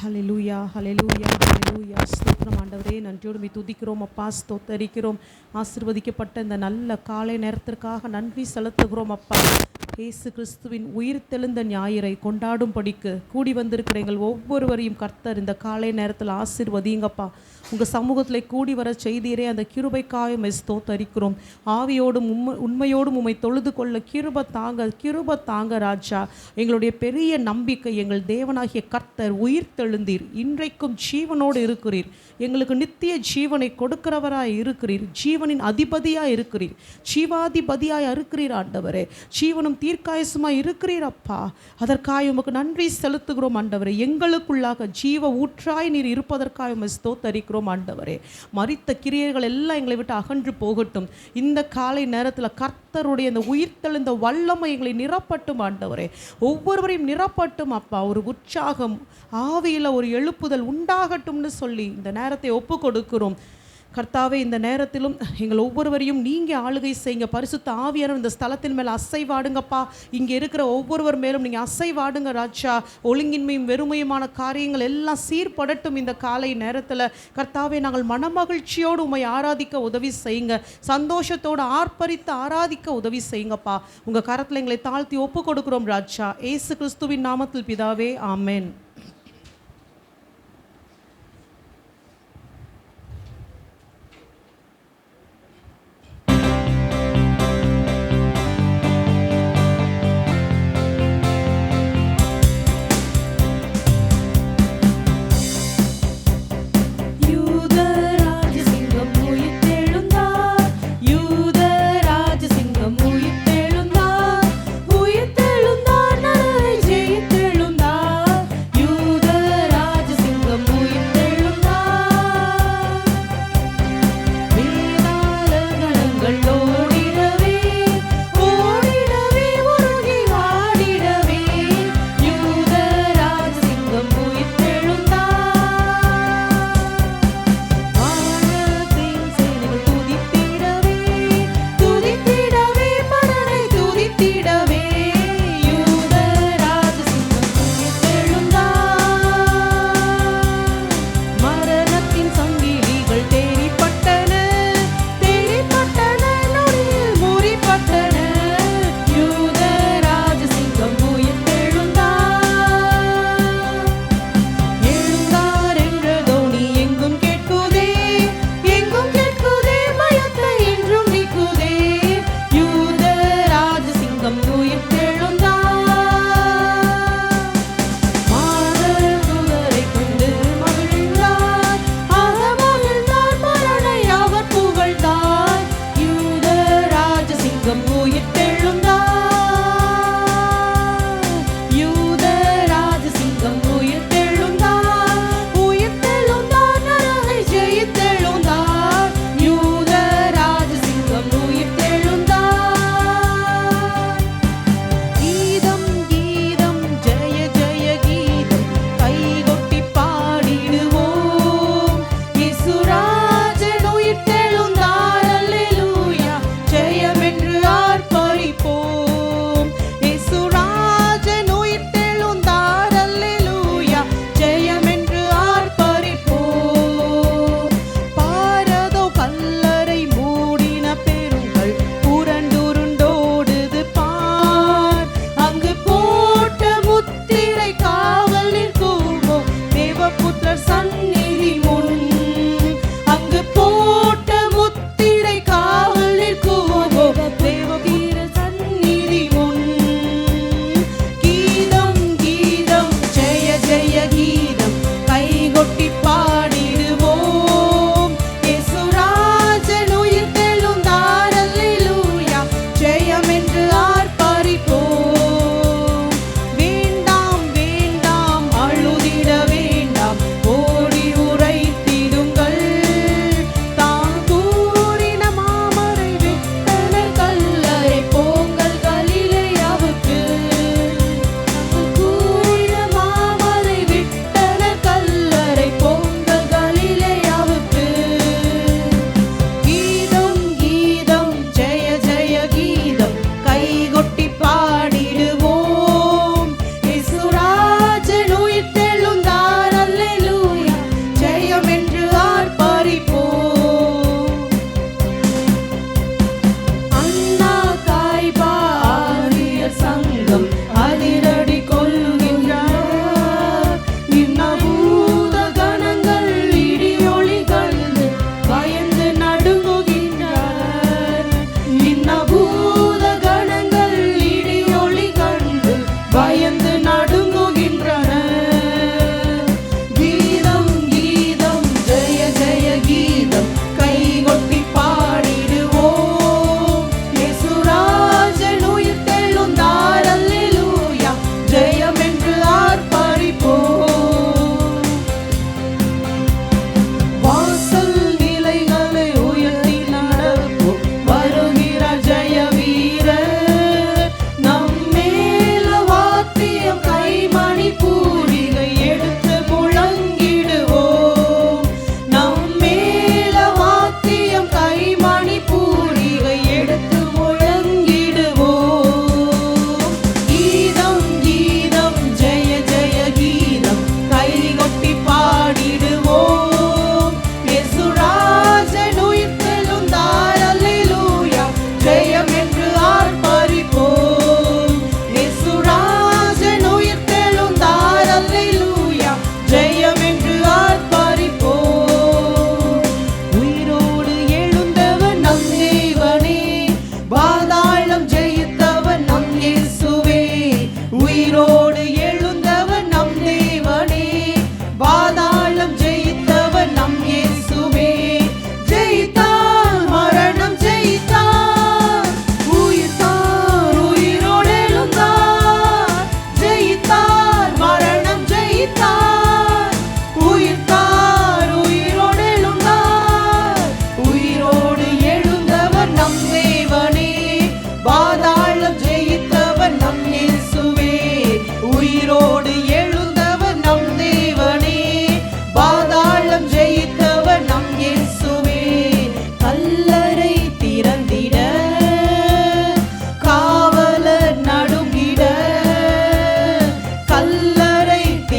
ஹல்லேலூயா, ஹல்லேலூயா, ஹல்லேலூயா. ஸ்தோத்திரம் ஆண்டவரே, நன்றியோடு உம்மை துதிக்கிறோம் அப்பா, ஸ்தோத்தரிக்கிறோம். ஆசீர்வதிக்கப்பட்ட இந்த நல்ல காலை நேரத்திற்காக நன்றி செலுத்துகிறோம் அப்பா. இயேசு கிறிஸ்துவின் உயிர்த்தெழுந்த ஞாயிறை கொண்டாடும்படிக்கு கூடி வந்திருக்கிற எங்கள் ஒவ்வொருவரையும் கர்த்தர் இந்த காலை நேரத்தில் ஆசீர்வதிங்கப்பா. உங்கள் சமூகத்தில் கூடி வர செய்தீரே, அந்த கிருபைக்காக உம்மை ஸ்தோத்தரிக்கிறோம். ஆவியோடும் உண்மையோடும் உம்மை தொழுது கொள்ள கிருபை தாங்க ராஜா. எங்களுடைய பெரிய நம்பிக்கை எங்கள் தேவனாகிய கர்த்தர் உயிர்த்தெழுந்தீர், இன்றைக்கும் ஜீவனோடு இருக்கிறீர், எங்களுக்கு நித்திய ஜீவனை கொடுக்கிறவராய் இருக்கிறீர், ஜீவனின் அதிபதியாய் இருக்கிறீர், ஜீவாதிபதியாய் இருக்கிறீர் ஆண்டவரே, ஜீவனும் தீர்க்காயசுமாய் இருக்கிறீர் அப்பா. அதற்காக உமக்கு நன்றி செலுத்துகிறோம் ஆண்டவரே. எங்களுக்குள்ளாக ஜீவ ஊற்றாய் நீர் இருப்பதற்காக உம்மை ஸ்தோத்தரிக்கிறோம் ஆண்டவரே. மரித்த கிரியைகள் எல்லாம் எங்களை விட்டு அகன்று போகட்டும். இந்த காலை நேரத்தில் கர்த்தருடைய இந்த உயிர்த்தெழுந்த வல்லமை எங்களை நிரப்பட்டும் ஆண்டவரே. ஒவ்வொருவரையும் நிரப்பட்டும் அப்பா. ஒரு உற்சாகம், ஆவியில் ஒரு எழுப்புதல் உண்டாகட்டும்னு சொல்லி இந்த நேரத்தை ஒப்பு கொடுக்கிறோம் கர்த்தாவே. இந்த நேரத்திலும் எங்கள் ஒவ்வொருவரையும் நீங்கள் ஆளுகை செய்யுங்க. பரிசுத்த ஆவியானவர் இந்த ஸ்தலத்தின் மேலே அசைவாடுங்கப்பா. இங்கே இருக்கிற ஒவ்வொருவர் மேலும் நீங்கள் அசைவாடுங்க ராஜா. ஒழுங்கின்மையும் வெறுமையுமான காரியங்கள் எல்லாம் சீர்படட்டும் இந்த காலை நேரத்தில் கர்த்தாவே. நாங்கள் மனமகிழ்ச்சியோடு உம்மை ஆராதிக்க உதவி செய்யுங்க, சந்தோஷத்தோடு ஆர்ப்பரித்து ஆராதிக்க உதவி செய்யுங்கப்பா. உங்கள் கரத்தில் எங்களை தாழ்த்தி ஒப்பு கொடுக்கிறோம் ராஜா. இயேசு கிறிஸ்துவின் நாமத்தில் பிதாவே, ஆமென். யூத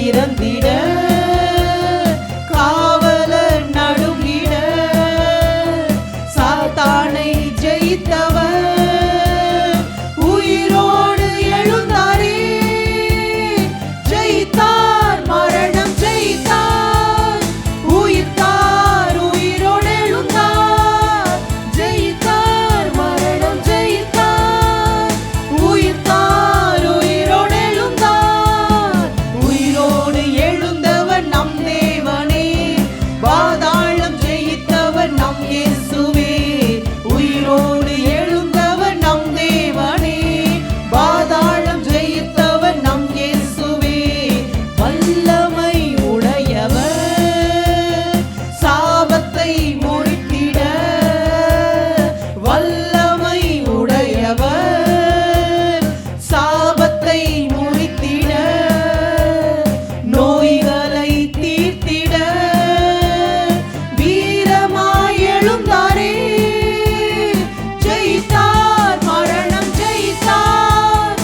இறந்திட காவலர் நடுங்கிட சாத்தானை ஜெயித்தவர் உயிரோடு எழுந்தாரே. ஜெயித்தார், மரணம் ஜெயித்தார், உயிர்த்தார், உயிரோடு எழுந்தார். ஜெயித்தார், மரணம் ஜெயித்தார், உயிர்த்தார், உயிரோடு எழுந்தார். உயிரோடு எழுந்தவர் நம் தேவனே, பாதாளம் ஜெயித்தவர் நம் இயேசுவே. உயிரோடு எழுந்தவர் நம் தேவனே, பாதாளம் ஜெயித்தவர் நம் இயேசுவே. வல்லமை உடையவர் சாபத்தை முறித்திட, வல்லமை உடையவர் சாபத்தை முறித்திட, நோய்களை தீர்த்திட வீரமாய் எழுந்தாரே. ஜெயித்தார், மரணம் ஜெயித்தார்,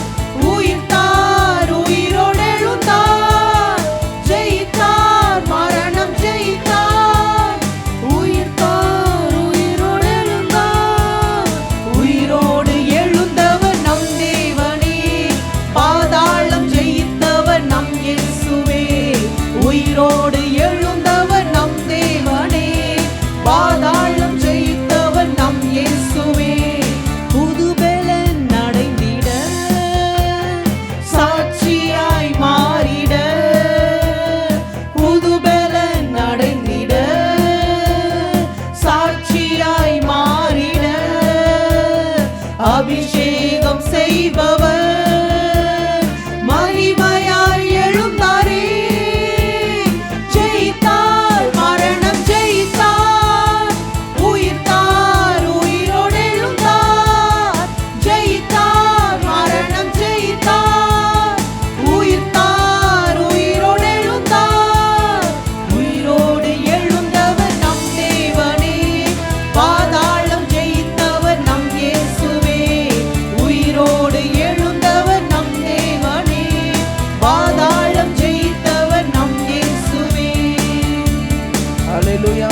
உயிர்த்தார், உயிரோடு எழுந்தார். ஜெயித்தார், மரணம் ஜெயித்தார், உயிர்த்தார், உயிரோடு எழுந்தார். உயிரோடு எழுந்தவர் நம் தேவனே, பாதாளம் ஜெயித்தவர் நம் இயேசுவே. உயிரோடு எழுந்தவர் நம் தேவனே, பாதாளம் ஜெயித்தவர் நம் இயேசுவே. புது பலன் அடைந்திட சாட்சியாய் மாறிட, புது பலன் அடைந்திட சாட்சியாய் மாறிட, அபிஷேகம் செய்பவர் மகிமையாய் எழுந்தாரே. ஜெயித்தார், மரணம் ஜெயித்தார், உயிர்த்தார், உயிரோடு எழுந்தார். ஜெயித்தார், மரணம் ஜெயித்தார், உயிர்த்தார், உயிரோடு எழுந்தார். உயிரோடு எழுந்தவர் நம் தேவனே, பாதாளம் ஜெயித்தவர் நம் இயேசுவே. உயிரோடு எழுந்தவர் நம் தேவனே, பாதாளம் ஜெயித்தவர் நம் இயேசுவே. ஹல்லேலூயா.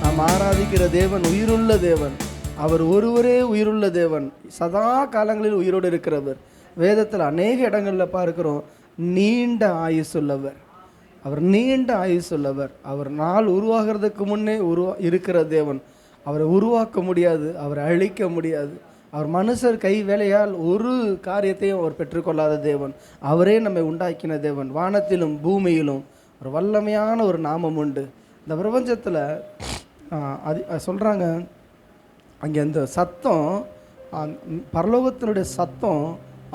நாம் ஆராதிக்கிற தேவன் உயிருள்ள தேவன். அவர் ஒருவரே உயிருள்ள தேவன், சதா காலங்களில் உயிரோடு இருக்கிறவர். வேதத்தில் அநேக இடங்களில் பார்க்கிறோம் நீண்ட ஆயுசுள்ளவர். அவர் நீண்ட ஆயுசுள்ளவர். அவர் நாள் உருவாகிறதுக்கு முன்னே இருக்கிற தேவன். அவரை உருவாக்க முடியாது, அவரை அழிக்க முடியாது. அவர் மனுஷர் கை வேலையால் ஒரு காரியத்தையும் அவர் பெற்றுக்கொள்ளாத தேவன். அவரே நம்மை உண்டாக்கின தேவன். வானத்திலும் பூமியிலும் ஒரு வல்லமையான ஒரு நாமம் உண்டு. இந்த பிரபஞ்சத்தில் சொல்கிறாங்க, அங்கே அந்த சத்தம், பரலோகத்தினுடைய சத்தம்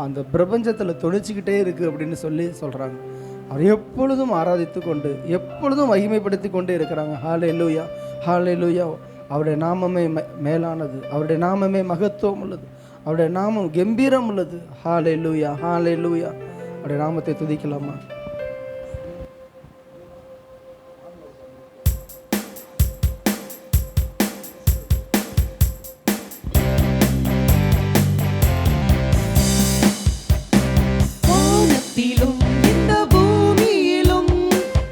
அந்த பிரபஞ்சத்தில் தொழிச்சிக்கிட்டே இருக்குது அப்படின்னு சொல்கிறாங்க. அவர் எப்பொழுதும் ஆராதித்து கொண்டு எப்பொழுதும் மகிமைப்படுத்தி கொண்டே இருக்கிறாங்க. ஹல்லேலூயா, ஹல்லேலூயா. அவருடைய நாமமே மேலானது, அவருடைய நாமமே மகத்துவம் உள்ளது, அவருடைய நாமம் கம்பீரம் உள்ளது. ஹல்லேலூயா, ஹல்லேலூயா. அவருடைய நாமத்தை துதிக்கலாமா? வானத்திலும் இந்த பூமியிலும்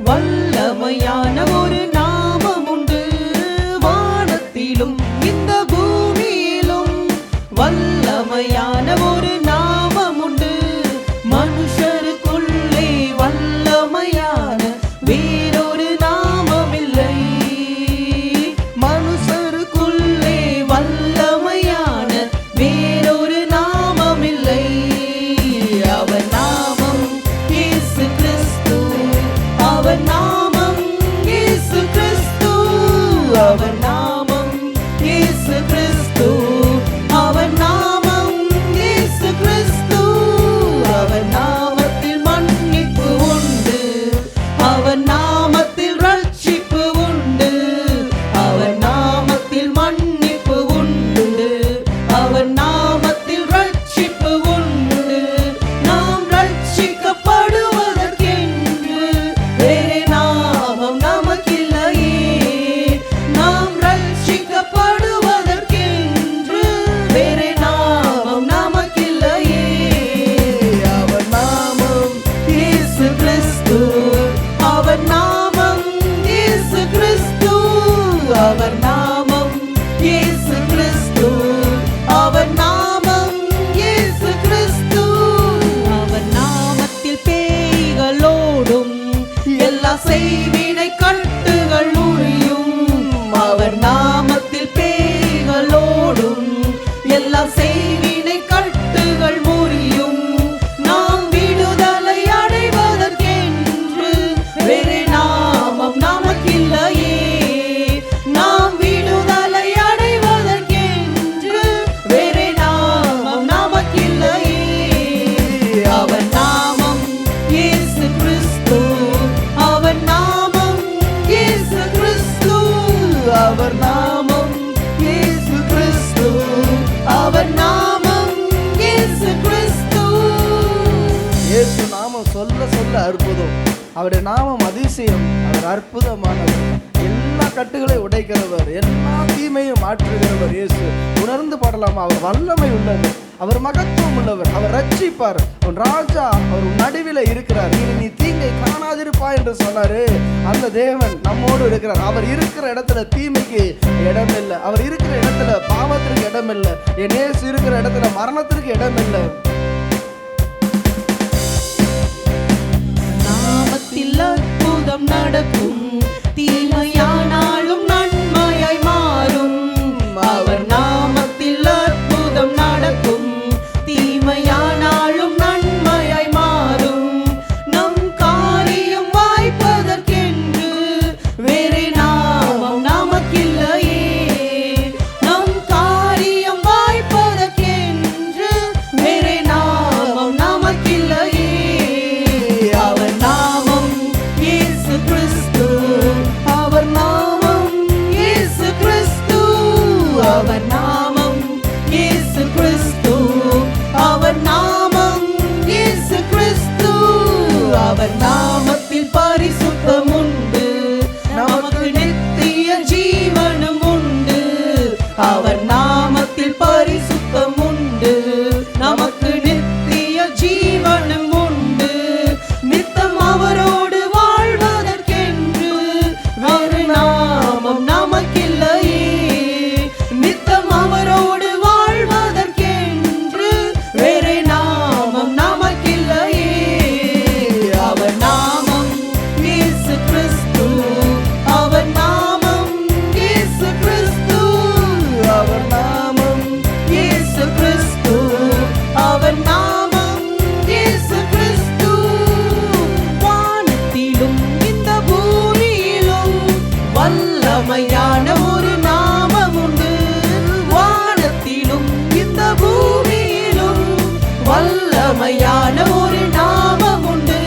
வல்லமையான ஒரு நாமம் உண்டு. வானத்திலும் இந்த பூமியிலும் வல்லமையான ஒரு நாமம் உண்டு. மனுஷருக்குள்ளே செய்வினை கட்டுகள் முறியும். அவர் நாமத்தில் பேய்கள் ஓடும். எல்லா செய்வினை கட்டுகள் முறியும். நாம் விடுதலை அடைவதற்கென்று வேறு நாமம் நமக்கில்லையே. நாம் விடுதலை அடைவதற்கென்று வேறு நாமம் நமக்கில்லையே. அவர் நாமம் இயேசு கிறிஸ்து. அவர் நாமம் இயேசு கிறிஸ்து. அவர் நாமம் இயேசு கிறிஸ்து. அவர் நாமம் இயேசு கிறிஸ்து. இயேசு நாமம் சொல்ல சொல்ல அற்புதம். அவருடைய நாமம் அதிசயம். அவர் அற்புதமானவர். எல்லா கட்டுகளை உடைக்கிறவர், எல்லா தீமையும் மாற்றுகிறவர் இயேசு. உணர்ந்து பாடலாமா? அவர் வல்லமை உள்ளவர், அவர் மகத்துவம் உள்ளவர், அவர் ரட்சிப்பார். உன் ராஜா அவர் நடுவில் இருக்கிறார். நீ தீங்கை காணாதிருப்பா என்று சொன்னாரு. அந்த தேவன் நம்மோடு இருக்கிறார். அவர் இருக்கிற இடத்துல தீமைக்கு இடம் இல்லை. அவர் இருக்கிற இடத்துல பாவத்திற்கு இடம் இல்லை. என் இயேசு இருக்கிற இடத்துல மரணத்திற்கு இடம் இல்லை. நாமத்தில் அற்புதம் நடக்கும். தீமையானாலும் நன்மையாய் மாறும். அவர் நாமத்தில் அற்புதம் நடக்கும். தீமையானாலும் நன்மையாய் மாறும். நம் காரியம் வாய்ப்பதற்கென்று வேறு நாமம் நமக்கில்லையே. நம் காரியம் வாய்ப்பதற்கென்று வேறு நாமம் நமக்கில்லையே. அவர் நாமம் இயேசு கிறிஸ்து. அவர் நாமம் இயேசு கிறிஸ்து. அவர் நாமம் இயேசு கிறிஸ்து. அவர் நாமம் இயேசு கிறிஸ்து. அவர் நாமத்தில் பரிசுத்தம் உண்டு. நமக்கு நித்திய ஜீவனும் உண்டு. அவர் நாமத்தில் பரிசுத்தம் உண்டு. நமக்கு நித்திய ஜீவனும் உண்டு. நித்தம் அவரோடு வாழ்வதற்கென்று வேறு நாமம் நமக்கில்லையே. நித்தம் அவரோடு வாழ்வதற்கென்று வேறு நாமம் நமக்கில்லையே. அவர் நாமம் இயேசு கிறிஸ்து. அவர் நாமம் இயேசு கிறிஸ்து. அவர் நாமம் இயேசு கிறிஸ்து. அவர் நாமம் இயேசு கிறிஸ்து. வானத்திலும் இந்த பூமியிலும் வல்லமையான ஒரு நாமம் உண்டு. வானத்திலும் இந்த பூமியிலும் வல்லமையான ஒரு நாமம் உண்டு.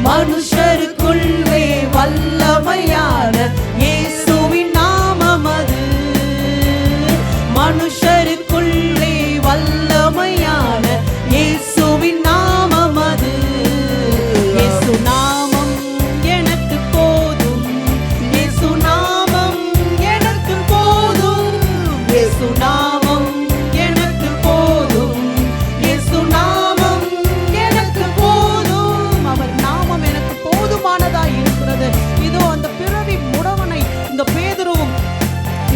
மனுஷருக்குள்ளே வல்லமையான இயேசுவின் நாமம் அது. மனுஷருக்குள்ளே வல்லமையான இயேசுவின் நாமம் அது. இயேசு நாமம் எனக்கு போதும். இயேசு நாமம் எனக்கு போதும். இயேசு நாமம் எனக்கு போதும். இயேசு நாமம் எனக்கு போதும். அவர் நாமம் எனக்கு போதுமானதாய் இருக்கிறது. இதோ அந்த பிறவி முடவனை இந்த பேதுருவும்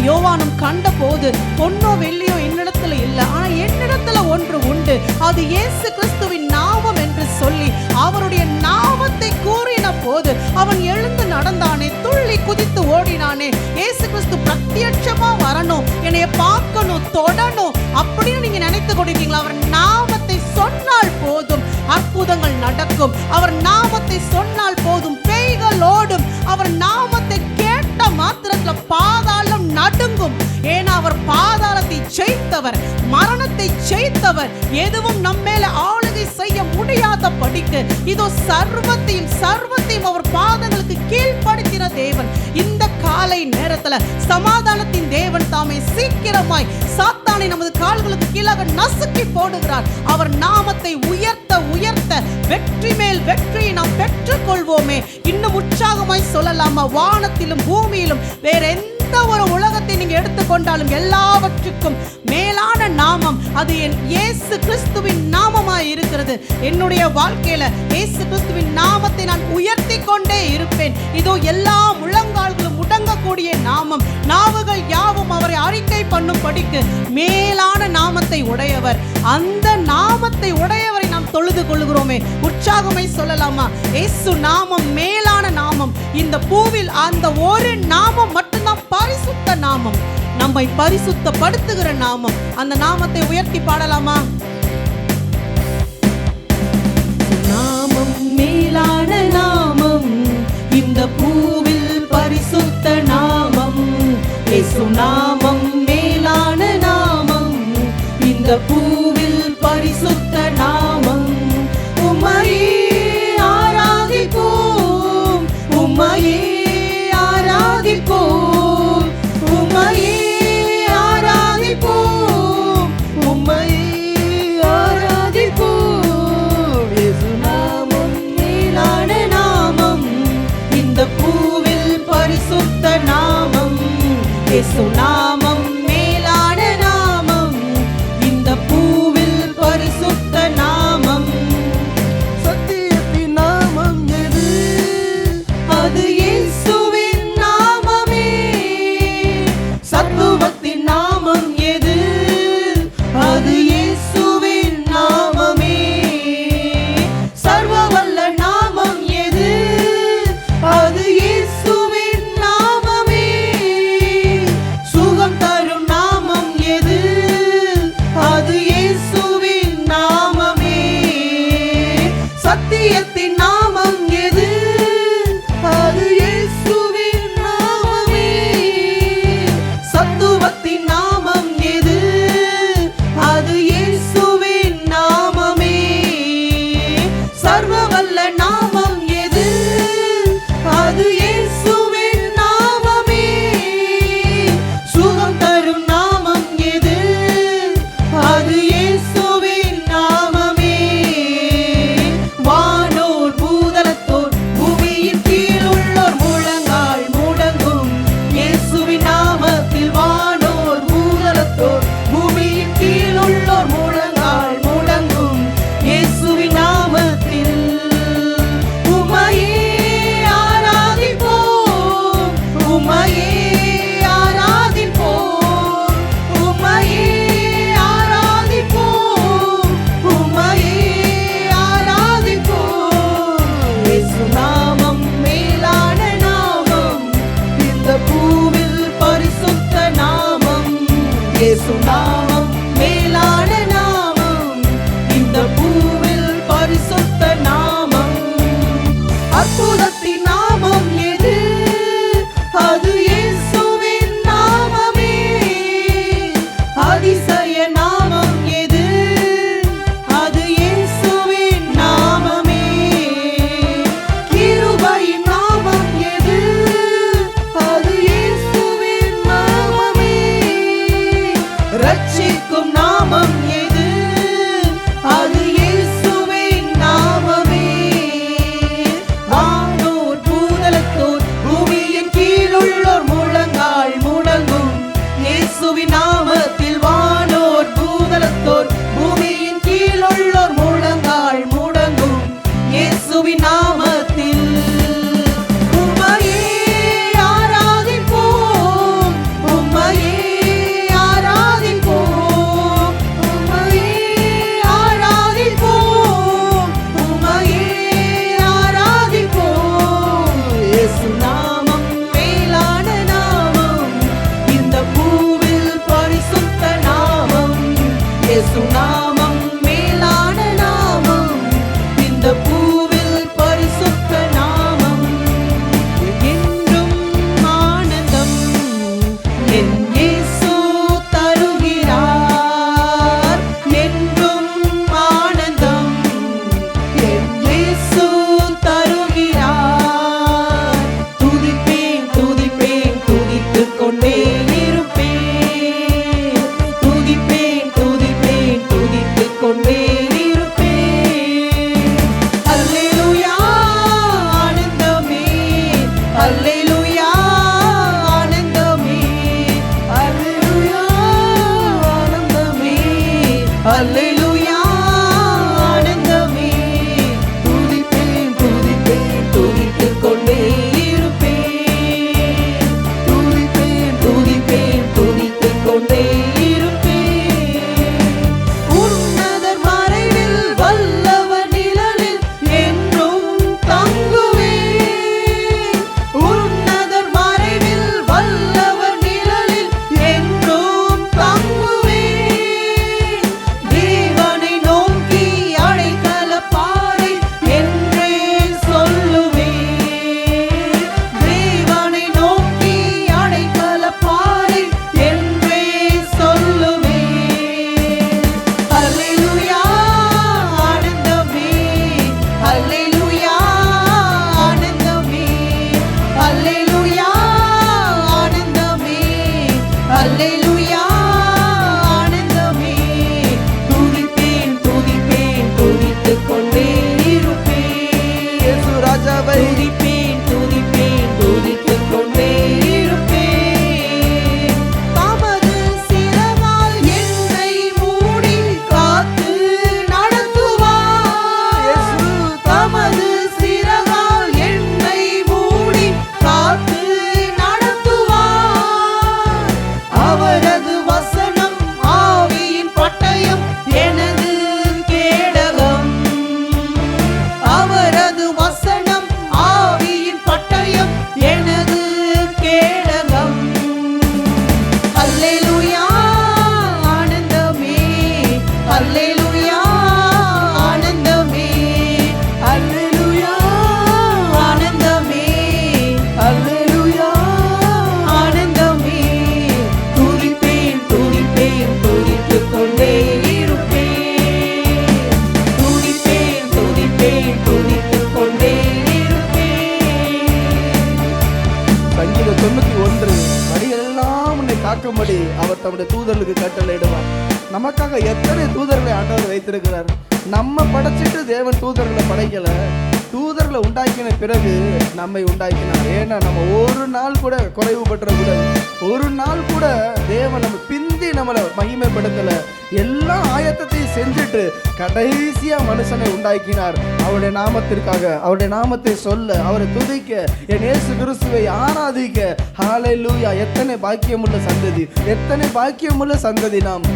யோவானும் கண்ட போது பொன்னோ வெள்ளியோ என்னிடத்துல இல்லை, ஆனா என்னிடத்துல ஒன்று உண்டு, அது இயேசு கிறிஸ்துவின் நாமம் என்று சொல்லி அவருடைய நாமத்தை கூறின போது அவன் எழுந்து நடந்தானே, துள்ளி குதித்து ஓடினானே. இயேசு கிறிஸ்து பிரத்யட்சமா வரணும், என்னைய பார்க்கணும், தொடணும் அப்படின்னு நீங்க நினைத்து கொண்டிருக்கீங்களா? அவர் நாமத்தை சொன்னால் போதும் அற்புதங்கள் நடக்கும். அவர் நாமத்தை சொன்னால் போதும் பேய்கள் ஓடும். அவர் நாமத்தை கேட்ட மாத்திரத்துல பாதாளம் நடுங்கும். ஏன்னா அவர் பாதாளத்தை ஜெயித்தவர், மரணத்தை ஜெயித்தவர். எதுவும் நம்மேல ஆளுகை செய்ய முடியாத படிக்கு இதோ சர்வத்தையும் அவர் பாதங்களுக்கு கீழ்ப்படுத்தின தேவன். இந்த காலை நேரத்துல சமாதானத்தின் தேவன் தாமே சீக்கிரமாய் சாத்தானை நமது கால்களுக்கு கீழாக நசுக்கி போடுகிறார். அவர் நாமத்தை உயர்த்த உயர்த்த வெற்றி மேல் வெற்றியை நாம் பெற்றுக் கொள்வோமே. இன்னும் உற்சாகமாய் சொல்லலாமா? வானத்திலும் பூமியிலும் வேற எந்த ஒரு உலகத்தை நீங்க எடுத்துக்கொண்டாலும் எல்லாவற்றுக்கும் மேலான நாமம் அது என் இயேசு கிறிஸ்துவின் நாமமாய் இருக்கிறது. என்னுடைய வாழ்க்கையில இயேசு கிறிஸ்துவின் நாமத்தை நான் உயர்த்தி கொண்டே இருப்பேன். இதோ எல்லா முழங்கால்களும் முடங்கக்கூடிய நாமம், நாவுகள் யாவும் அவரை அறிக்கை பண்ணும் படிக்கு மேலான நாமத்தை உடையவர். அந்த நாமத்தை உடையவரை நாம் தொழுது கொள்கிறோமே. உற்சாகமாய் சொல்லலாமா? இயேசு நாமம் மேலான நாமம். இந்த பூவில் அந்த ஒரு நாமம் மட்டும்தான் பரிசுத்த நாமம், நம்மை பரிசுத்தப்படுத்துகிற நாமம். அந்த நாமத்தை உயர்த்தி பாடலாமா? நாமம் மேலான நாமம், இந்த பூவில் பரிசுத்த நாமம். இயேசு நாமம் மேலான நாமம், இந்த பூவில் பரிசுத்த நாமம். உம்மையே ஆராதிப்போம், உம்மையே ஆராதிப்போம், உம்மையே ஆராதிப்போம், உம்மையே ஆராதிப்போம். இயேசு நாமம் மேலான நாமம், இந்த பூவில் பரிசுத்த நாமம். இயேசு நாமம் மேலான நாமம், இந்த பூவில் பரிசுத்த நாமம். சத்தியத்தின் நாமம் எது? அது இயேசுவின் நாமமே. சத்துவத்தின் நாமம் எது? அது இயேசுவின் நாமமே. சர்வவல்ல நாமம் எது? அது இயேசுவின் நாமமே. சுகம் தரும் நாமம் எது? அது இயேசுவின் நாமமே. சத்தியத்தின் நாமம் எது? அது இயேசுவின் நாமமே. சத்துவத்தின் நாமம் எது? அது இயேசுவின் நாமமே. சர்வவல்ல நாமம் எது? அது இயேசுவின் நாமமே. சுகம் தரும் நாமம் எது? அது இயேசுவின் நாமமே. வானோர் பூதலத்தோர் பூமியின் கீழ் உள்ளோர் முழங்கால் முடங்கும் இயேசுவின் நாமத்தில். வானோர் பூதலத்தோர் பூமியின் கீழ் உள்ளோர் முழங்கால் முடங்கும் இயேசுவின் நாமத்தில். உம்மையே ஆராதிப்போம், உம்மையே ஆராதிப்போம், உம்மையே ஆராதிப்போம், உம்மையே ஆராதிப்போம். இயேசு நாமம் மேலான நாமம், இந்த பூவில் பரிசுத்த நாமம். இயேசு நாமம் மேலான நாமம், இந்த பூவில் பரிசுத்த நாமம். அற்புதத்தின் நாமம் எது? அது இயேசுவின் நாமமே. அதிசய நாமம் எது? அது இயேசுவின் நாமமே. கிருபையின் நாமம் எது? அது இயேசுவின் நாமமே. ரட்சிக்கும் நாமம் எது? அது இயேசுவின் நாமமே. வானோர் பூதலத்தோர் பூமியின் கீழ் உள்ளோர் முழங்கால் முடங்கும் இயேசுவின் நாமத்தில். வானோர் பூதலத்தோர் பூமியின் கீழ் உள்ளோர் முழங்கால் முடங்கும் இயேசுவின் நாமத்தில். உம்மையே ஆராதிப்போம், உம்மையே ஆராதிப்போம், உம்மையே ஆராதிப்போம், உம்மையே ஆராதிப்போம். இயேசு நாமம் மேலான நாமம், இந்த பூவில் பரிசுத்த நாமம். இயேசு நாமம் மேலான நாமம், இந்த பூவில் பரிசுத்த ராஜாவை துதிப்பேன் துதிப்பேன் துதித்துக் கொண்டே இருப்பேன். தமது சிறகால் என்னை மூடி காத்து நடத்துவார். தமது சிறகால் என்னை மூடி காத்து நடத்துவார். அவரது வசனம் ஆவியின் பட்டயம் எனது கேடகம். அவரது வசனம் ஆவியின் பட்டயம் எனது கேடகம். அல்லேலூயா ஆனந்தமே, அல்லேலூயா ஆனந்தமே, அல்லேலூயா ஆனந்தமே, அல்லேலூயா ஆனந்தமே. துதிப்பேன் துதிப்பேன் துதித்துக் கொண்டே இருப்பேன். துதிப்பேன் துதிப்பேன் துதித்துக் கொண்டே இருப்பேன். சங்கீதம் 91 வழிகளெல்லாம் உன்னை காக்கும்படி அவர் தம்முடைய தூதர்களுக்கு கட்டளையிடுவார். நமக்காக எத்தனை தூதர்களை ஆண்டவர் வைத்திருக்கிறார். நம்ம படைச்சிட்டு தேவன் தூதர்களை படைக்கல, தூதர்களை உண்டாக்கின பிறகு நம்மை உண்டாக்கினார். ஏன்னா நம்ம ஒரு நாள் கூட குறைவுபட்டுறக்கூடாது. ஒரு நாள் கூட தேவன் நம்ம பிந்தி நம்மளை மகிமைப்படுத்தல. எல்லா ஆயத்தத்தையும் செஞ்சுட்டு கடைசியா மனுஷனை உண்டாக்கினார். அவருடைய நாமத்திற்காக, அவருடைய நாமத்தை சொல்ல, அவரை துதிக்க, என் இயேசு கிறிஸ்துவை ஆராதிக்க. ஹல்லேலூயா! எத்தனை பாக்கியமுள்ள சந்ததி, எத்தனை பாக்கியமுள்ள சந்ததி நாம்.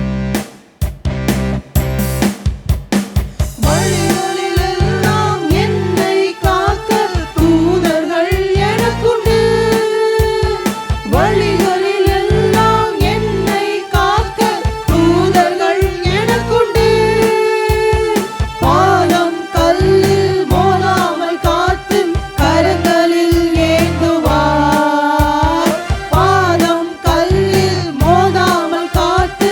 வழிகளிலெல்லாம் என்னை காக்க தூதர்கள் எனக்குண்டு. வழிகளிலெல்லாம் என்னை காக்க தூதர்கள் எனக்குண்டு. பாதம் கல்லில் மோதாமல் காத்து கரங்களில் ஏந்துவார். பாதம் கல்லில் மோதாமல் காத்து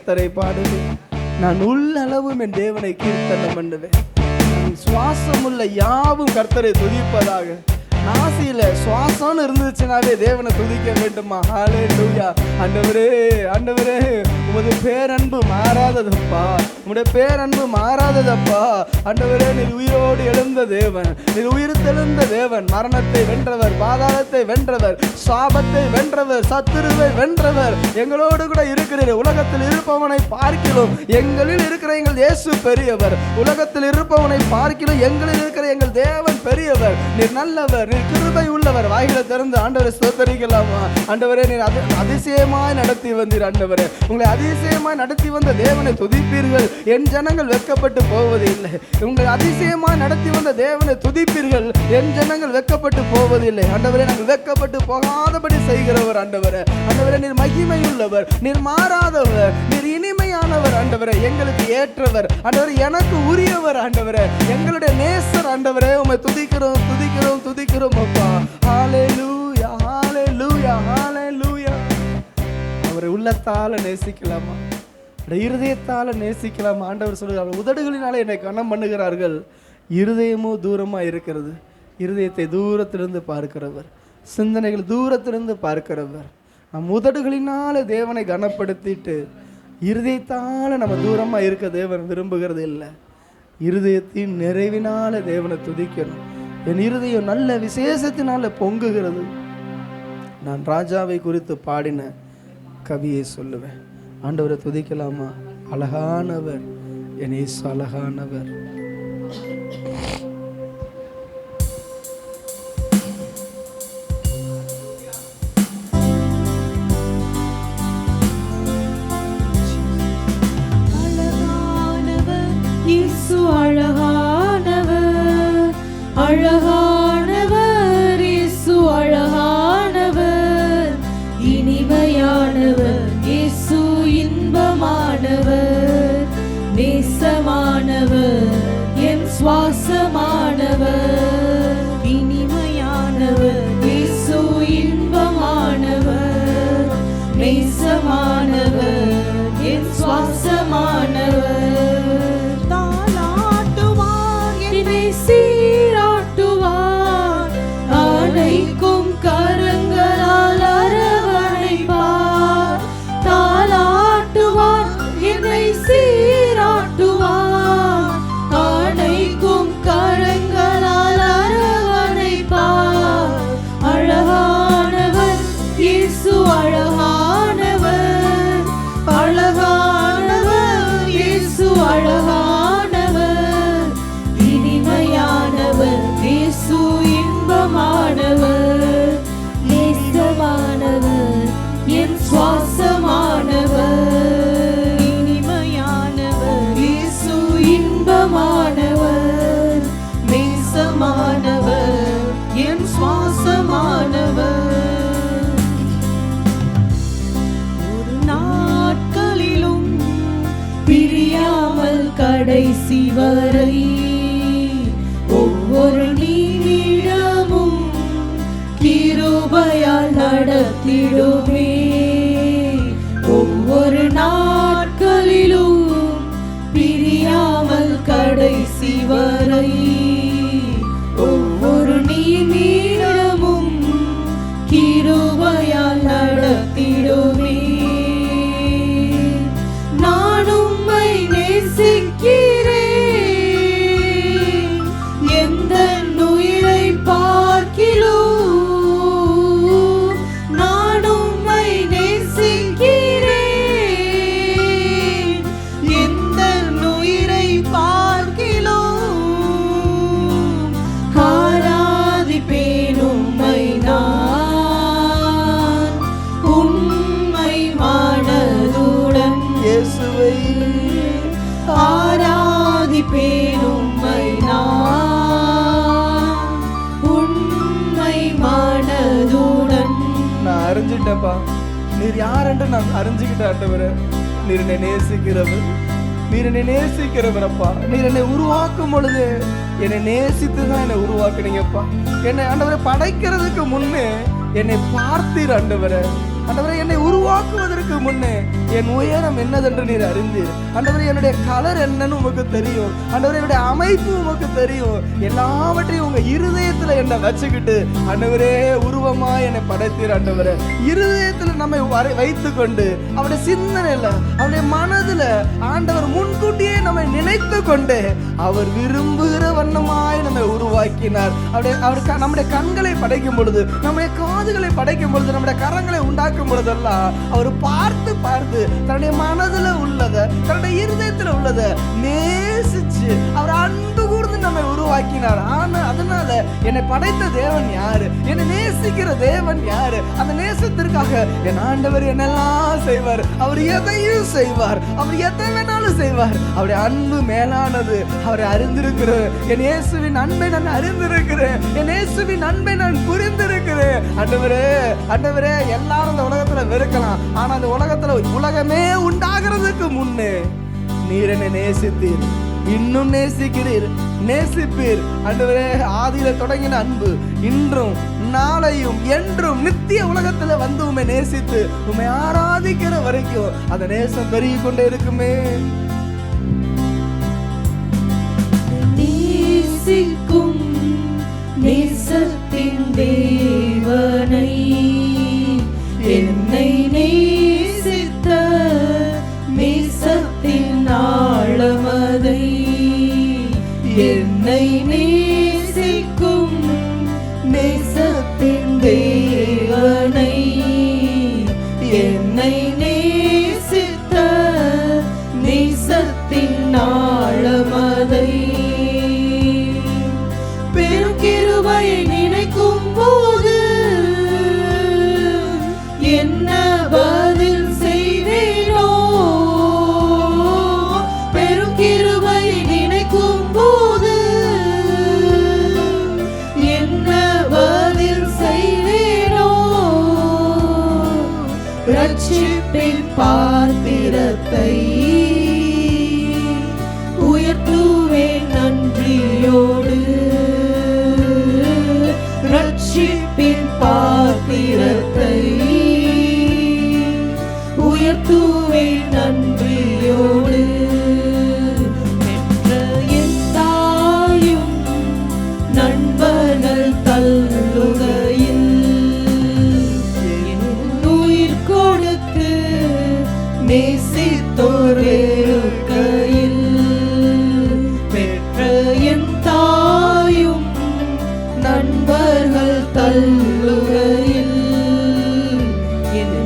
கர்த்தரை பாடுவேன். நான் உள்ளளவும் என் தேவனை கீர்த்தனம் பண்ணுவேன். சுவாசமுள்ள யாவும் கர்த்தரை துதிப்பதாக. நாசியில சுவாசம்னு இருந்துச்சுனாவே தேவனை துதிக்க வேண்டுமா? ஹல்லேலூயா. ஆண்டவரே, ஆண்டவரே, உமது பேரன்பு மாறாததப்பா, உம்முடைய பேரன்பு மாறாததப்பா. ஆண்டவரே, நீர் உயிரோடு எழுந்த தேவன், நீர் உயிர் தெழுந்த தேவன். மரணத்தை வென்றவர், பாதாளத்தை வென்றவர், சாபத்தை வென்றவர், சத்துருவை வென்றவர். எங்களோடு கூட இருக்கிறீர். உலகத்தில் இருப்பவனை பார்க்கிறோம், எங்களில் இருக்கிற எங்கள் இயேசு பெரியவர். உலகத்தில் இருப்பவனை பார்க்கிறோம், எங்களில் இருக்கிற எங்கள் தேவன் பெரியவர். நீர் நல்லவர், நீர் கிருபை உள்ளவர். வாய்களை திறந்து ஆண்டவரை ஸ்தோத்தரிக்கலாமா? ஆண்டவரே, நீர் அதிசயமாய் நடத்தி வந்தீர். ஆண்டவரே, உங்களை அதிசயமாய் நடத்தி வந்த தேவனை துதிப்பீர்கள், என் ஜனங்கள் வெட்கப்பட்டு போவது இல்லை. உங்களை அதிசயமாய் நடத்தி வந்த தேவனை துதிப்பீர்கள், என் ஜனங்கள் வெட்கப்பட்டு போவதில்லை. ஆண்டவரே, நாங்கள் வெட்கப்பட்டு போகாதபடி செய்கிறவர். ஆண்டவரே, ஆண்டவரே, நீர் மகிமை உள்ளவர், நீர் மாறாதவர், நீர் இனிமையானவர். ஆண்டவரே, எங்களுக்கு ஏற்றவர். ஆண்டவரே, எனக்கு உரியவர். ஆண்டவரே, எங்களுடைய நேசர். ஆண்டவரே, உம்மை துதிக்கிறோம், துதிக்கிறோம், துதிக்கிறோம் அப்பா. ஹல்லேலூயா, ஹல்லேலூயா, ஹல்லேலூயா. அவரை உள்ளத்தால நேசிக்கலாமா? இருதயத்தால நேசிக்கலாமா? ஆண்டவர் சொல்லுகிறார், அவர் உதடுகளினாலே என்னை கனம் பண்ணுகிறார்கள், இருதயமோ தூரமா இருக்கிறது. இருதயத்தை தூரத்திலிருந்து பார்க்கிறவர், சிந்தனைகள் தூரத்திலிருந்து பார்க்கிறவர். நம் உதடுகளினால தேவனை கனப்படுத்திட்டு இருதயத்தால நம்ம தூரமா இருக்க தேவன் விரும்புகிறது இல்லை. இருதயத்தின் நிறைவினால தேவனை துதிக்கணும். என் இருதயம் நல்ல விசேஷத்தினால பொங்குகிறது. நான் ராஜாவை குறித்து பாடின கவியை சொல்லுவேன். ஆண்டவரை துதிக்கலாமா? அழகானவர் என் இயேசு, அழகானவர். அழகானவர் இயேசு, அழகானவர், இனிமையானவர் இயேசு, இன்பமானவர், நேசமானவர், என் சுவாசமானவர், இனிமையானவர் இயேசு, இன்பமானவர், நேசமானவர், என் சுவாசமானவர். கடைசி வரை ஒவ்வொரு நிமிடமும் கிருபையால் நடத்திடுமே. ஒவ்வொரு நாட்களிலும் பிரியாமல் கடைசி வரை ஒவ்வொரு நிமிடமும் கிருபையால் நடத்திடுமே. நான் உம்மை நேசிக்கிறேன், எந்த உயிரை பார்க்கிலும் நான் உம்மை நேசிக்கிறேன், எந்த உயிரை பார்க்கிலும் ஆராதிப்பேன் உம்மை நான் உம்மை மனதுடன். இயேசுவை ஆராதிப்பேன் உம்மை நான் உம்மை மனதுடன். நான் அறிஞ்சிட்டேன்ப்பா, நீர் யாரென்று நான் அறிஞ்சுக்கிட்டேன். ஆண்டவரே, நீர் என்னை நேசிக்கிறவர், நீர் என்னை நேசிக்கிறவரப்பா. நீர் என்னை உருவாக்கும் பொழுது என்னை நேசித்து தான் என்னை உருவாக்குனீங்கப்பா. என்னை ஆண்டவரை படைக்கிறதுக்கு முன்னே என்னை பார்த்தீர். ஆண்டவரை ஆண்டவரே, என்னை உருவாக்குவதற்கு முன்னே என் உயரம் என்னதென்று நீர் அறிந்தீர். ஆண்டவரே, என்னுடைய கலர் என்னன்னு உமக்கு தெரியும். ஆண்டவரே, என்னுடைய அமைப்பு உமக்கு தெரியும். எல்லாவற்றையும் உங்க இருதயத்துல என்னை வச்சுக்கிட்டு ஆண்டவரே உருவமா என்னை படைத்தீர். ஆண்டவரே, இருதயத்துல நம்மை வைத்து கொண்டு அவருடைய சிந்தனையில அவருடைய மனதுல ஆண்டவர் முன்கூட்டியே நம்மை நினைத்து கொண்டு அவர் விரும்புகிற வண்ணமாய் நம்மை உருவாக்கினார். நம்முடைய கண்களை படைக்கும் பொழுது, நம்முடைய காதுகளை படைக்கும் பொழுது, நம்முடைய கரங்களை உண்டாக்கும் பொழுதெல்லாம் அவர் பார்த்து பார்த்து தன்னுடைய மனதுல உள்ளத, தன்னுடைய இருதயத்துல உள்ளத நேசிச்சு அவர் அன்பு கூர்ந்து நம்மை உருவாக்கினார். ஆனா அதனால என்னை படைத்த தேவன் யாரு, என்னை நேசிக்கிற தேவன் யாரு? அந்த நேசத்திற்காக என் ஆண்டவர் என்னெல்லாம் செய்வார், அவர் எதையும் செய்வார், அவர் எதை வேணாலும் செய்வார். அவருடைய அன்பு மேலானது. அவரை அறிந்திருக்கிறேன், என் இயேசுவின் அன்பை நான் அறிந்திருக்கிறேன், என் இயேசுவின் அன்பை நான் புரிந்திருக்கிறேன். ஆண்டவரே, ஆண்டவரே, எல்லாரும் இந்த உலகத்துல வெறுக்கலாம், ஆனா அந்த உலகமே உண்டாகிறதுக்கு முன்னே நீர் என்னை நேசித்தீர், இன்னும் நேசிக்கிறீர், நேசிப்பீர். ஆண்டவரே, ஆதியில தொடங்கின அன்பு இன்றும் நாளையும் என்றும் நித்திய உலகத்துல வந்து உம்மை நேசித்து உம்மை ஆராதிக்கிற வரைக்கும் அந்த நேசம் பெருகிக் கொண்டே இருக்குமே. நேசிக்கும் நேசத்தின் தேவனை, என்னை நேசித்த நேசத்தின் ஆழமதை, என்னை நேசிக்கும் நேசத்தின் தேவனை, என்னை நேசித்த நேசத்தின் ஆழமதை, பெரும் கிருபையை நினைக்கும் போது என்ன பதில் செய்வேனோ, பெரும் கிருபையை நினைக்கும் போது என்ன பதில் செய்வேனோ, ரட்சிப்பின் பாத்திரத்தை உயர்த்துவேன் நன்றியோடு, ரட்சிப்பின் பாத்திரத்தை உயர்த்துவேன் நன்றியோடு. பெற்ற என் தாயும் நண்பர்கள் தள்ளுகையில் என் உயிர் கொடுத்து நேசித்தோர் இருக்கையில், பெற்ற என் தாயும் நண்பர்கள் தள்ளுகையில் என்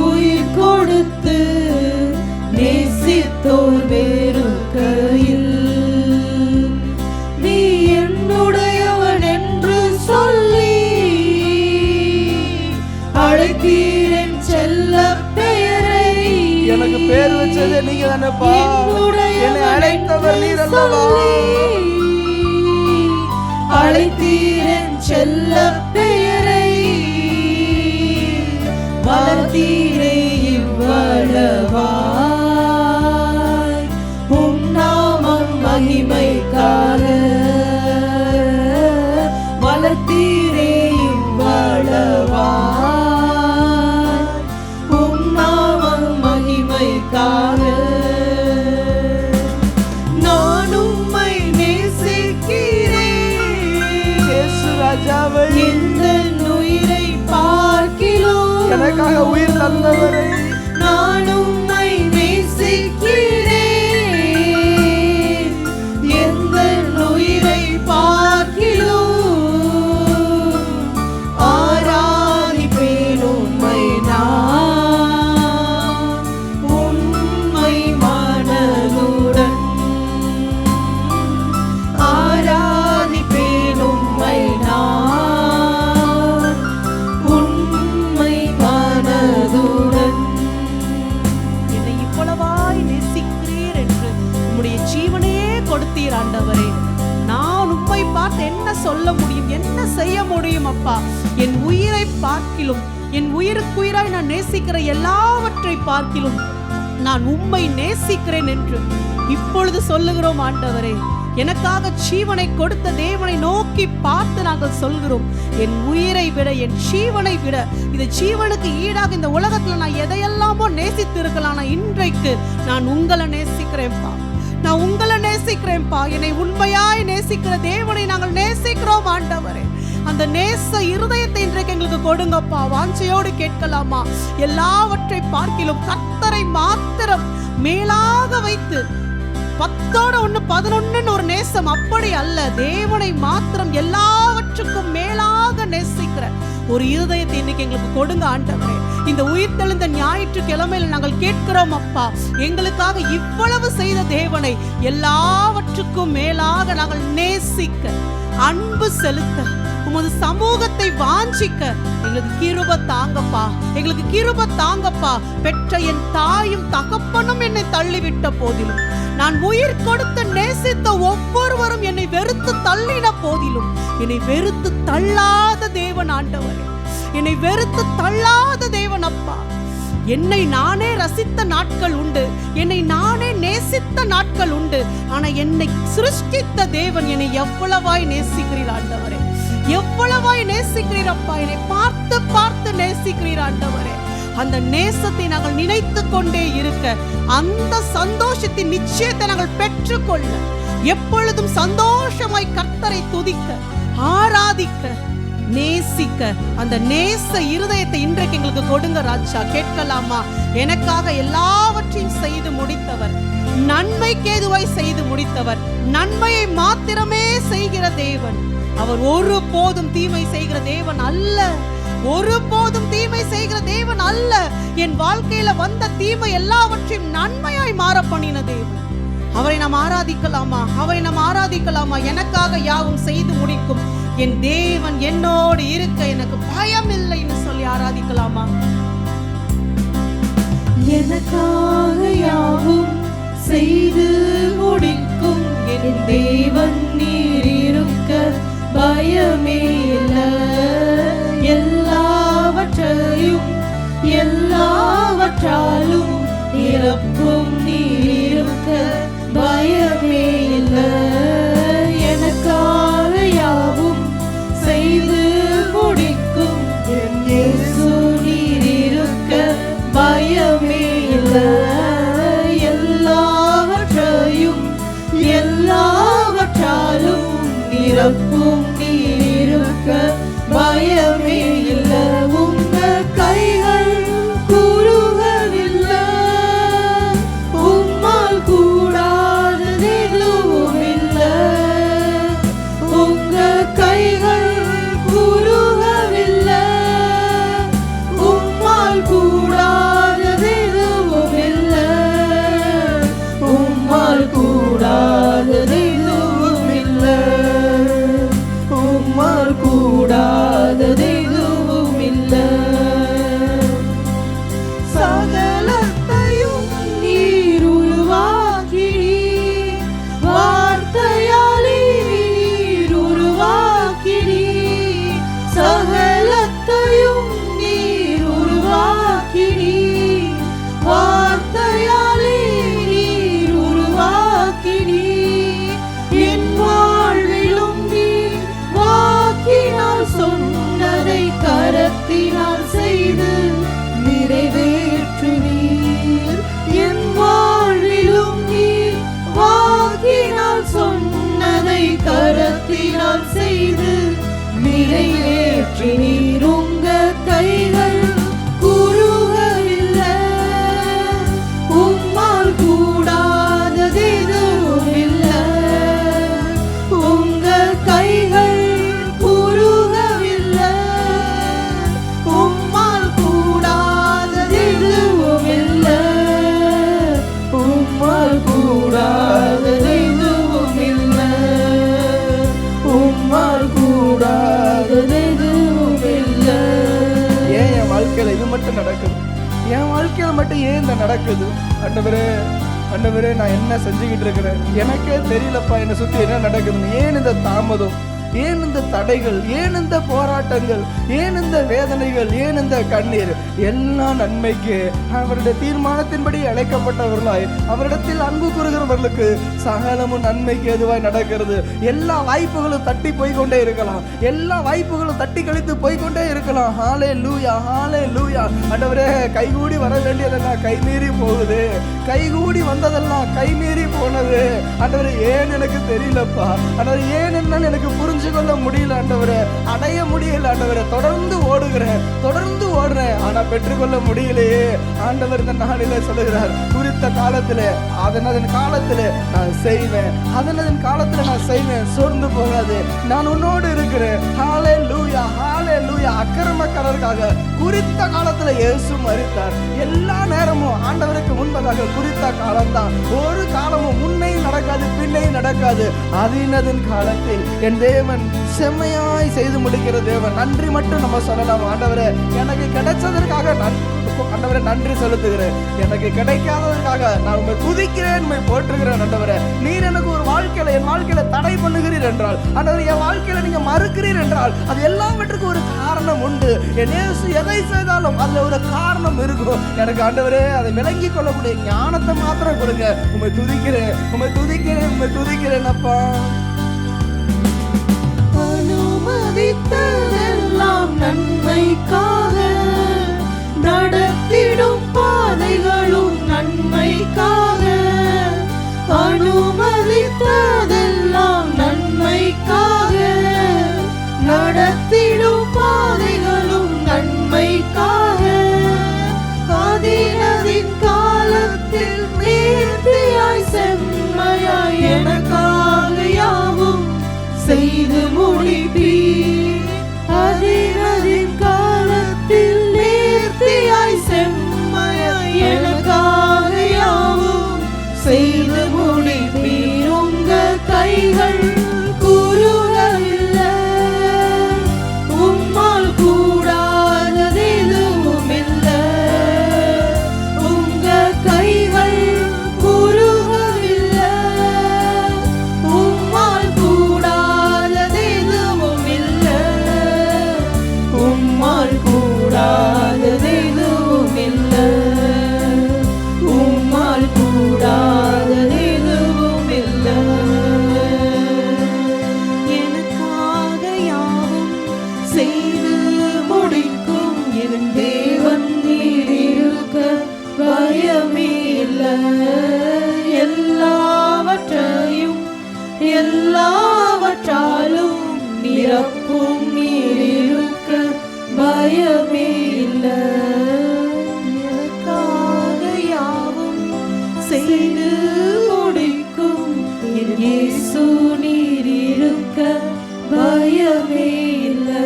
உயிர் கொடுத்து நேசித்தோர் வெறுக்கையில், நீ என்னுடையவன் என்று சொல்லி அழைத்தீரன் செல்ல பெயரை. எனக்கு பேர் வச்சதே நீங்க தானேப்பா, என்னை அழைத்தவர் நீர் அல்லவா. அழைத்தீரன் செல்ல பெயரை, வளர்த்தீரே இவ்வளவாய், உம் நாமம் மகிமைக்காக வளர்த்தீரே இவ்வளவாய், உம் நாமம் மகிமைக்காக. நான் உம்மை ராஜாவை, இந்த உயிரை பார்க்கிறோம், எனக்காக உயிர் தந்தவரை நான் உம்மை நேசிக்கிறேன், எந்த உயிரை பார்க்கிறோம், ஆராதிப்பேன் உம்மை நான் உண்மை மனதுடன், ஆராதிப்பேன் உம்மை நான் உண்மை மனதுடன். என்னை இவ்வளவாய் நேசிக்கிறீர் என்று உம்முடைய ஜீவனையே கொடுத்தீர் ஆண்டவரே. நான் உம்மை பார்த்து என்ன சொல்ல முடியும், என்ன செய்ய முடியும் அப்பா? என் உயிரை பார்க்கிலும், என் உயிருக்குயிராய் நான் நேசிக்கிற எல்லாவற்றை பார்க்கிலும் நான் உம்மை நேசிக்கிறேன் என்று இப்பொழுது சொல்லுகிறோம் ஆண்டவரே. எனக்காக ஜீவனை கொடுத்த தேவனை நோக்கி பார்த்து நாங்கள் சொல்கிறோம், என் உயிரை விட, என் ஜீவனை விட, இந்த ஜீவனுக்கு ஈடாக இந்த உலகத்துல நான் எதையெல்லாமோ நேசித்து இருக்கலாம், நான் இன்றைக்கு நான் உங்களை நேசிக்கிறேன்ப்பா, நான் உங்களை நேசிக்கிறேன்ப்பா. என்னை உண்மையாய் நேசிக்கிற தேவனை நாங்கள் நேசிக்கிறோம் ஆண்டவரே. அந்த நேச இருதயத்தை இன்றைக்கு எங்களுக்கு கொடுங்கப்பா. வாஞ்சையோடு கேட்கலாமா? எல்லாவற்றை பார்க்கிலும் கர்த்தரை மாத்திரம் மேலாக வைத்து 10 1 11 ஒரு நேசம் அப்படி அல்ல, தேவனை மாத்திரம் எல்லாவற்றுக்கும் மேலாக நேசிக்கிற ஒரு இருதயத்தை இன்னைக்கு எங்களுக்கு கொடுங்க ஆண்டவரே. இந்த உயிர்த்தெழுந்த ஞாயிற்றுக்கிழமையில நாங்கள் கேட்கிறோம் அப்பா, எங்களுக்காக இவ்வளவு செய்த தேவனை எல்லாவற்றுக்கும் மேலாக நாங்கள் நேசிக்க, அன்பு செலுத்த, உமது சமூகத்தை வாஞ்சிக்க எங்களுக்கு கிருபை தாங்கப்பா, எங்களுக்கு கிருபை தாங்கப்பா. பெற்ற என் தாயும் தகப்பனும் என்னை தள்ளிவிட்ட போதிலும், நான் உயிர் கொடுத்து நேசித்த ஒவ்வொருவரும் என்னை வெறுத்து தள்ளின போதிலும், என்னை வெறுத்து தள்ளாத தேவன் ஆண்டவரே, என்னை வெறுத்து தள்ளாத தேவன் அப்பா. என்னை நானே ரசித்த நாட்கள் உண்டு, என்னை நானே நேசித்த நாட்கள் உண்டு. ஆனா என்னை சிருஷ்டித்த தேவன் என்னை எவ்வளவாய் நேசிக்கிறீர் ஆண்டவரே, எவ்வளவாய் நேசிக்கிறீர் அப்பா. என்னை பார்த்து பார்த்து நேசிக்கிறீர் ஆண்டவரே. அந்த நேசத்தை நாங்கள் நினைத்து கொண்டே இருக்க, அந்த சந்தோஷத்தின் நிச்சயத்தை நாங்கள் பெற்றுக்கொள்ள, எப்பொழுதும் சந்தோஷமாய் கர்த்தரை துதிக்க, ஆராதிக்க, நேசிக்க, அந்த நேச இருதயத்தை இன்றைக்கு எங்களுக்கு கொடுங்க ராஜா. கேட்கலாமா? எனக்காக எல்லாவற்றையும் செய்து முடித்தவர், நன்மைக்கு ஏதுவாய் செய்து முடித்தவர், நன்மையை மாத்திரமே செய்கிற தேவன். அவர் ஒருபோதும் தீமை செய்கிற தேவன் அல்ல, ஒருபோதும் தீமை செய்கிற தேவன் அல்ல. என் வாழ்க்கையில வந்த தீமை எல்லாவற்றையும் நன்மையாய் மாற பண்ணின தேவன். அவரை நாம் ஆராதிக்கலாமா? அவரை நாம் ஆராதிக்கலாமா? எனக்காக யாவும் செய்து முடிக்கும் என் தேவன் என்னோடு இருக்க எனக்கு பயம் இல்லைன்னு சொல்லி ஆராதிக்கலாமா? எனக்காக யாவும் செய்து முடிக்கும் என் தேவன் நீர் இருக்க பயமே இல்லை. எல்லாவற்றையும் எல்லாவற்றாலும் நிரப்பும் நீர் இருக்க பயமே இல்லை. எனக்காக யாவும் செய்து முடிக்கும் என் இயேசு நீர் இருக்க பயமே இல்லை. எல்லாவற்றையும் எல்லாவற்றாலும் நிரப்பும் நீர் இருக்க பயமே இல்லை. உங்க கைகள் கூறுகவில்லை, உம்மால் கூடாதது எதுவும் இல்லை. உங்க கைகள் கூறுகவில்லை, உம்மால் கூடாதது எதுவும் இல்லை. உம்மால் கூடாதது எதுவும் இல்லை. உம்மால் கூடாதது எதுவும் இல்லை. சகலத்தையும் நீர் உருவாக்கினீர், வார்த்தையாலே நீர் உருவாக்கினீர். சகலத்தையும் நீர் உருவாக்கினீர், வார்த்தையாலே நீர் உருவாக்கினீர். என் வாழ்விலும் நீர் வாக்கினால் சொன்னதை கரத்தினால் செய்து நிறைவேற்றுவீர். என் வாழ்விலும் நீர் வாக்கினால் சொன்னதை கரத்தினால் செய்து நிறைவேற்றினீர். உங்க கைகள் கூறுகவில்லை, உம்மால் கூடாதது எதுவும் இல்லை. உங்க கைகள் கூறுகவில்லை, உம்மால் கூடாதது எதுவும் இல்லை. உம்மால் கூடாதது எதுவும் இல்லை. உம்மால் கூடாதது எதுவும் இல்லை. ஏன் என் வாழ்க்கையில இது மட்டும் நடக்குது? என் வாழ்க்கையில மட்டும் ஏன் இந்த நடக்குது? ஆண்டவரே, ஆண்டவரே, நான் என்ன செஞ்சுக்கிட்டு இருக்கிறேன்? எனக்கே தெரியலப்பா, என்னை சுற்றி என்ன நடக்குதுன்னு. ஏன் இந்த தாமதம்? ஏன் இந்த தடைகள், ஏன் இந்த போராட்டங்கள், ஏன் இந்த வேதனைகள், ஏன் இந்த கண்ணீர்? எல்லா நன்மைக்கு அவருடைய தீர்மானத்தின்படி அழைக்கப்பட்டவர்களாய் அவரிடத்தில் அன்பு கூறுகிறவர்களுக்கு சகலமும் நன்மைக்கு எதுவாய் நடக்கிறது. எல்லா வாய்ப்புகளும் தட்டி போய்கொண்டே இருக்கலாம், எல்லா வாய்ப்புகளும் தட்டி கழித்து போய்கொண்டே இருக்கலாம். ஹல்லேலூயா, ஹல்லேலூயா. ஆண்டவரே, கைகூடி வர வேண்டியதெல்லாம் கைமீறி போகுது, கைகூடி வந்ததெல்லாம் கைமீறி போனது. ஆண்டவரே, ஏன் எனக்கு தெரியலப்பா. ஆண்டவரே, ஏன் என்னன்னு எனக்கு புரிஞ்சு கொள்ள முடியல. ஆண்டவரே, அடைய முடியல. ஆண்டவரே, தொடர்ந்து ஓடுகிறேன், தொடர்ந்து ஓடுறேன், ஆனா பெற்றுக்கொள்ள முடியலையே. ஆண்டவர் இந்த நாளிலே சொல்லுகிறார், குறித்த காலத்திலே அதன் காலத்திலே நான் செய்வேன், அதன் காலத்துல நான் செய்வேன். சோர்ந்து போகாது, நான் உன்னோடு இருக்கிறேன். ஹல்லேலூயா, ஹல்லேலூயா. அக்கிரமக்காரருக்காக குறித்த காலத்துல இயேசு மரித்தார். எல்லா நேரமும் ஆண்டவருக்கு முன்பதாக குறித்த காலம்தான். ஒரு காலமும் முன்னையும் நடக்காது, பின்னையும் நடக்காது. அதன் காலத்தில் என் தேவன் செம்மையாய் செய்து முடிக்கிற தேவன். நன்றி மட்டும் நம்ம சொல்லலாம். ஆண்டவரே, எனக்கு கிடைச்சதற்காக ஆண்டவரே நன்றி செலுத்துகிறேன். எனக்கு கிடைக்காததற்காக நான் உண்மை துதிக்கிறேன், உண்மை போற்றுகிறேன். ஆண்டவரே, நீர் எனக்கு ஒரு வாழ்க்கையில, என் வாழ்க்கையில தடை பண்ணுகிறீர் என்றால், ஆண்டவரே, என் வாழ்க்கையில நீங்க மறுக்கிறீர் என்றால், அது எல்லாவற்றுக்கும் ஒரு காரணம் உண்டு. என் இயேசு எதை செய்தாலும் அதுல ஒரு காரணம் இருக்கும். எனக்கு ஆண்டவரே அதை விளங்கி கொள்ளக்கூடிய ஞானத்தை மாத்திரம் கொடுங்க. உண்மை துதிக்கிறேன், உண்மை துதிக்கிறேன், உண்மை துதிக்கிறேன் அப்பா. அனுமதித்ததெல்லாம் நன்மைக்காக, நடத்திடும் பாதைகளும் நன்மைக்காக. அனுமதித்ததெல்லாம் நன்மைக்காக, நடத்திடும் பாதைகளும் நன்மைக்காக. அதினதின் காலத்தில் நேர்த்தியாய் செம்மையாய் எனக்காக யாவும் செய்து முடிப்பீர். அதினதின் காலத்தில் நேர்த்தியாய் செம்மையாய் எனக்காக யாவும் செய்து முடிப்பீர். உங்க கைகள் கூறுகவில்லை, உம்மால் கூடாதது எதுவும் இல்லை. உங்க கைகள் கூறுகவில்லை, உம்மால் கூடாதது எதுவும் இல்லை. உம்மால் கூடாதது எதுவும் இல்லை. உம்மால் கூடாதது எதுவும் இல்லை. எனக்காக யாவும் செய்து முடிக்கும் என் தேவன் நீர் இருக்க பயமே இல்லை. எல்லாவற்றையும் எல்லாவற்றாலும் நிரப்பும் நீர் இருக்க பயமே இல்லை. எனக்காக யாவும் செய்து முடிக்கும் என் இயேசு நீர் இருக்க பயமே இல்லை.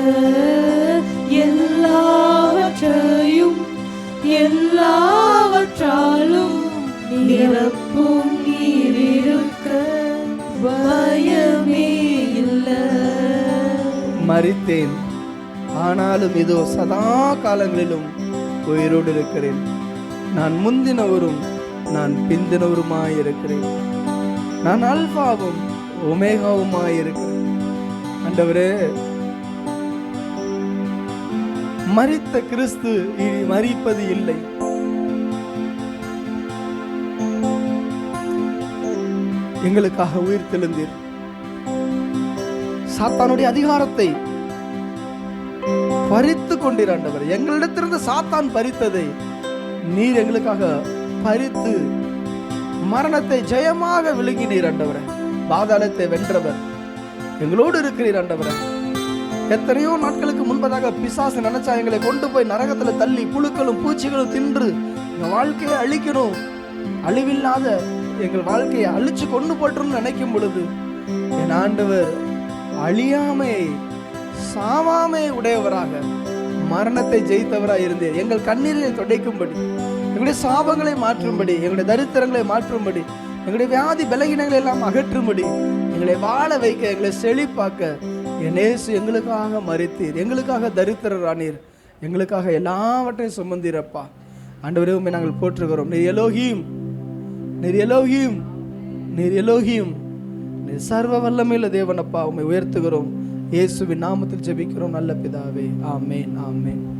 எல்லாவற்றையும் எல்லாவற்றாலும் நிரப்பும் நீர் இருக்க பயமே இல்லை. மரித்தேன், ஆனாலும் இதோ சதா காலங்களிலும் உயிரோடு இருக்கிறேன். நான் முந்தினவரும் நான் பிந்தினவருமாயிருக்கிறேன். நான் அல்பாவும் ஒமேகாவுமாயிருக்கிறேன். ஆண்டவரே, மரித்த கிறிஸ்து இனி மரிப்பது இல்லை. எங்களுக்காக உயிர் தெழுந்தீர். சாத்தானுடைய அதிகாரத்தை பறித்து கொண்டீர் ஆண்டவர். எங்களிடத்திலிருந்து சாத்தான் பறித்ததை நீர் எங்களுக்காக பறித்து மரணத்தை ஜெயமாக விழுங்கினீர் ஆண்டவரே. பாதாளத்தை வென்றவர் எங்களோடு இருக்கிறீர் ஆண்டவரே. எத்தனையோ நாட்களுக்கு முன்பதாக பிசாசு நினைச்சா எங்களை கொண்டு போய் நரகத்துல தள்ளி புழுக்களும் பூச்சிகளும் தின்று எங்க வாழ்க்கையை அழிக்கணும், அழிவில்லாத எங்கள் வாழ்க்கையை அழிச்சு கொண்டு போட்டுன்னு நினைக்கும் பொழுது என் ஆண்டவர் அழியாமை சாவாமை உடையவராக மரணத்தை ஜெயித்தவராக இருந்தேன். எங்கள் கண்ணீரை துடைக்கும்படி, எங்களுடைய சாபங்களை மாற்றும்படி, எங்களுடைய தரித்திரங்களை மாற்றும்படி, எங்களுடைய வியாதி பலகீனங்களை எல்லாம் அகற்றும்படி, எங்களை வாழ வைக்க, எங்களை செழிப்பாக்க என் இயேசு எங்களுக்காக மரித்தீர். எங்களுக்காக தரித்திரரானீர். எங்களுக்காக எல்லாவற்றையும் சுமந்தீரப்பா. ஆண்டவரே, உம்மை நாங்கள் போற்றுகிறோம். நீர் எலோஹீம், நீர் எலோஹீம், நீர் எலோஹீம், நீர் சர்வ வல்லமையுள்ள தேவனப்பா. உம்மை உயர்த்துகிறோம். இயேசுவின் நாமத்தில் ஜெபிக்கிறோம் நல்ல பிதாவே. ஆமென், ஆமென்.